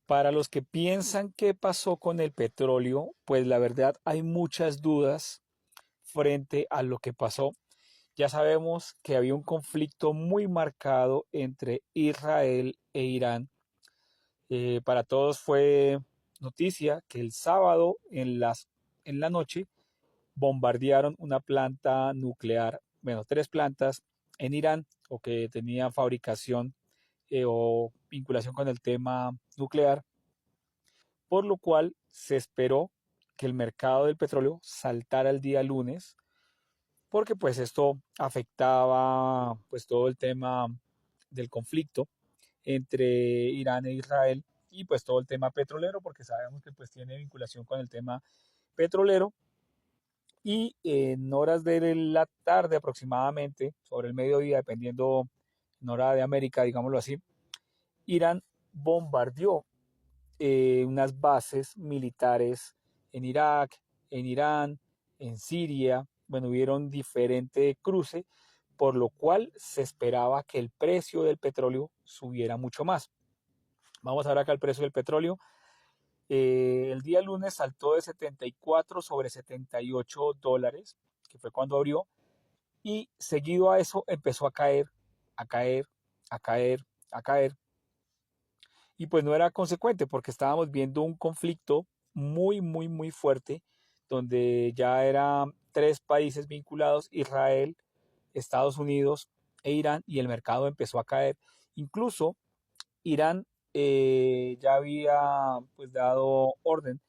Para los que piensan qué pasó con el petróleo, pues la verdad hay muchas dudas frente a lo que pasó. Ya sabemos que había un conflicto muy marcado entre Israel e Irán. Para todos fue noticia que el sábado en la noche bombardearon una planta nuclear, bueno, tres plantas en Irán o que tenían fabricación o vinculación con el tema nuclear, por lo cual se esperó que el mercado del petróleo saltara el día lunes, porque pues esto afectaba pues todo el tema del conflicto entre Irán e Israel y pues todo el tema petrolero, porque sabemos que pues tiene vinculación con el tema petrolero. Y en horas de la tarde aproximadamente, sobre el mediodía, dependiendo en hora de América, digámoslo así, Irán bombardeó unas bases militares en Irak, en Irán, en Siria. Bueno, hubieron diferente cruce, por lo cual se esperaba que el precio del petróleo subiera mucho más. Vamos a ver acá el precio del petróleo. El día lunes saltó de 74 sobre $78, que fue cuando abrió, y seguido a eso empezó a caer, a caer, a caer, a caer. Y pues no era consecuente porque estábamos viendo un conflicto muy, muy, muy fuerte, donde ya eran tres países vinculados: Israel, Estados Unidos e Irán, y el mercado empezó a caer. Incluso Irán ya había pues dado orden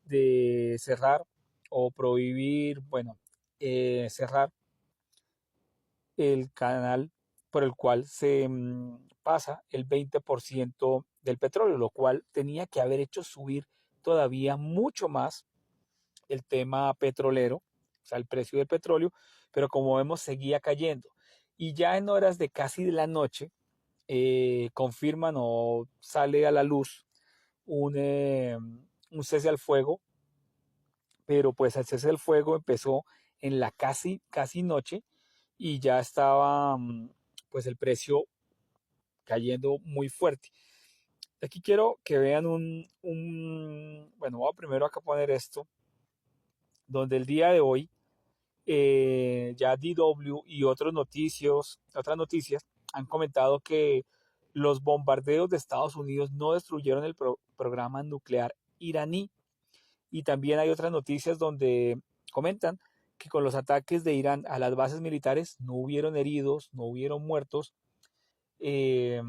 de cerrar o prohibir, bueno, cerrar el canal por el cual se pasa el 20% del petróleo, lo cual tenía que haber hecho subir todavía mucho más el tema petrolero, o sea, el precio del petróleo, pero como vemos seguía cayendo. Y ya en horas de casi de la noche confirman o sale a la luz un cese al fuego, pero pues el cese al fuego empezó en la casi noche y ya estaba pues el precio cayendo muy fuerte. Aquí quiero que vean bueno, voy a primero acá poner esto, donde el día de hoy ya DW y otras noticias han comentado que los bombardeos de Estados Unidos no destruyeron el programa nuclear iraní. Y también hay otras noticias donde comentan que con los ataques de Irán a las bases militares no hubieron heridos, no hubieron muertos. Eh,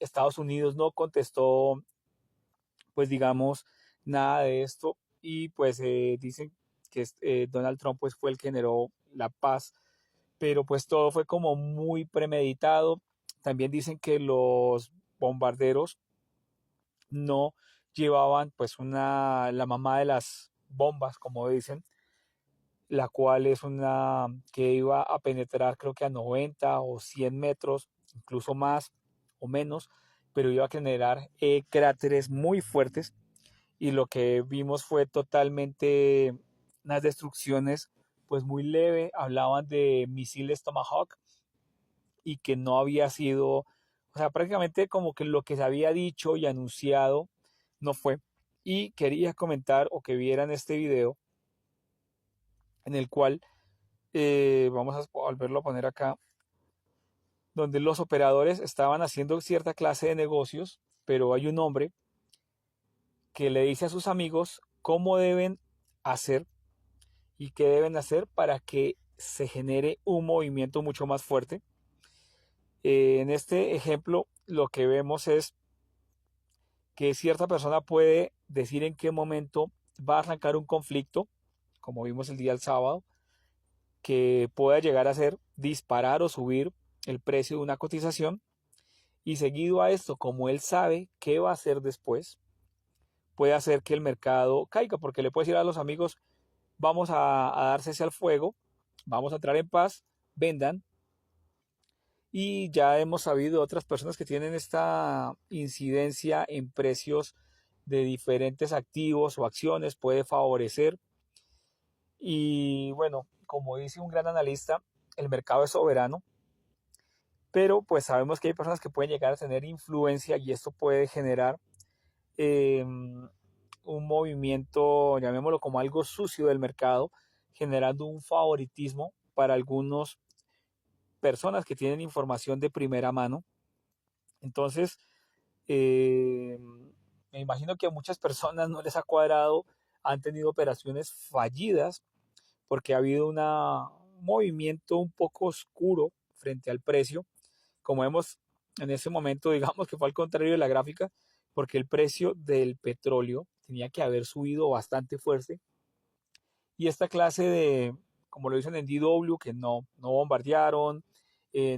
Estados Unidos no contestó, pues digamos, nada de esto, y pues dicen que Donald Trump pues fue el que generó la paz, pero pues todo fue como muy premeditado. También dicen que los bombarderos no llevaban pues la mamá de las bombas, como dicen, la cual es una que iba a penetrar creo que a 90 o 100 metros, incluso más o menos, pero iba a generar cráteres muy fuertes, y lo que vimos fue totalmente unas destrucciones pues muy leve. Hablaban de misiles Tomahawk y que no había sido, o sea, prácticamente como que lo que se había dicho y anunciado no fue. Y quería comentar o que vieran este video en el cual vamos a volverlo a poner acá, donde los operadores estaban haciendo cierta clase de negocios, pero hay un hombre que le dice a sus amigos cómo deben hacer y qué deben hacer para que se genere un movimiento mucho más fuerte. En este ejemplo lo que vemos es que cierta persona puede decir en qué momento va a arrancar un conflicto, como vimos el día del sábado, que pueda llegar a ser disparar o subir el precio de una cotización, y seguido a esto, como él sabe qué va a hacer después, puede hacer que el mercado caiga, porque le puede decir a los amigos: vamos a dar cese al fuego, vamos a entrar en paz, vendan. Y ya hemos sabido de otras personas que tienen esta incidencia en precios de diferentes activos o acciones, puede favorecer. Y bueno, como dice un gran analista, el mercado es soberano, pero pues sabemos que hay personas que pueden llegar a tener influencia y esto puede generar un movimiento, llamémoslo como algo sucio del mercado, generando un favoritismo para algunas personas que tienen información de primera mano. Entonces, eh, me imagino que a muchas personas no les ha cuadrado, han tenido operaciones fallidas porque ha habido un movimiento un poco oscuro frente al precio. Como vemos en ese momento, digamos que fue al contrario de la gráfica, porque el precio del petróleo tenía que haber subido bastante fuerte. Y esta clase de, como lo dicen en DW, que no bombardearon,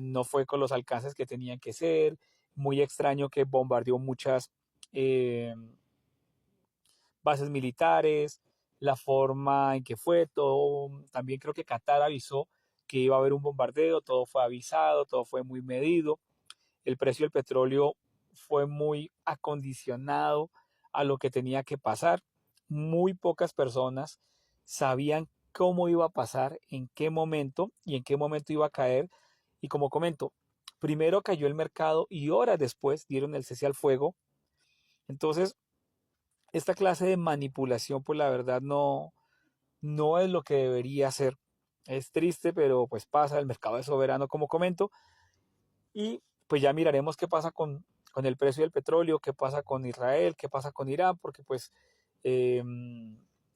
no fue con los alcances que tenían que ser, muy extraño que bombardeó muchas eh, bases militares, la forma en que fue, todo, también creo que Qatar avisó que iba a haber un bombardeo, todo fue avisado, todo fue muy medido, el precio del petróleo fue muy acondicionado a lo que tenía que pasar, muy pocas personas sabían cómo iba a pasar, en qué momento y en qué momento iba a caer, y como comento, primero cayó el mercado y horas después dieron el cese al fuego. Entonces esta clase de manipulación, pues la verdad no es lo que debería ser. Es triste, pero pues pasa, el mercado es soberano, como comento, y pues ya miraremos qué pasa con el precio del petróleo, qué pasa con Israel, qué pasa con Irán, porque pues eh,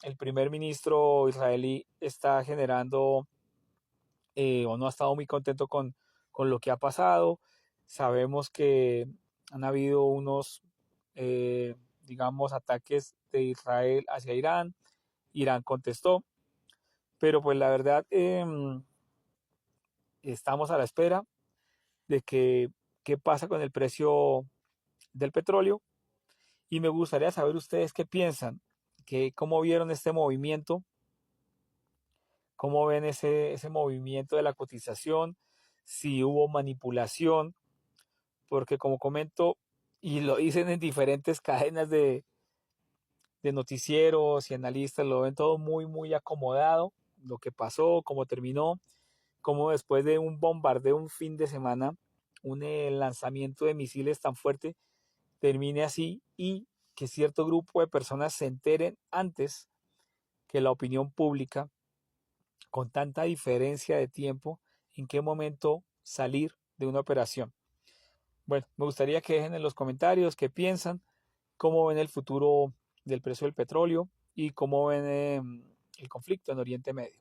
el primer ministro israelí está generando o no ha estado muy contento con lo que ha pasado. Sabemos que han habido unos, digamos, ataques de Israel hacia Irán. Irán contestó, pero pues la verdad estamos a la espera de que qué pasa con el precio del petróleo y me gustaría saber ustedes qué piensan, que cómo vieron este movimiento, cómo ven ese movimiento de la cotización, si hubo manipulación, porque como comento y lo dicen en diferentes cadenas de noticieros y analistas, lo ven todo muy acomodado, lo que pasó, cómo terminó, cómo después de un bombardeo un fin de semana, un lanzamiento de misiles tan fuerte, termine así y que cierto grupo de personas se enteren antes que la opinión pública, con tanta diferencia de tiempo, en qué momento salir de una operación. Bueno, me gustaría que dejen en los comentarios qué piensan, cómo ven el futuro del precio del petróleo y cómo ven el conflicto en Oriente Medio.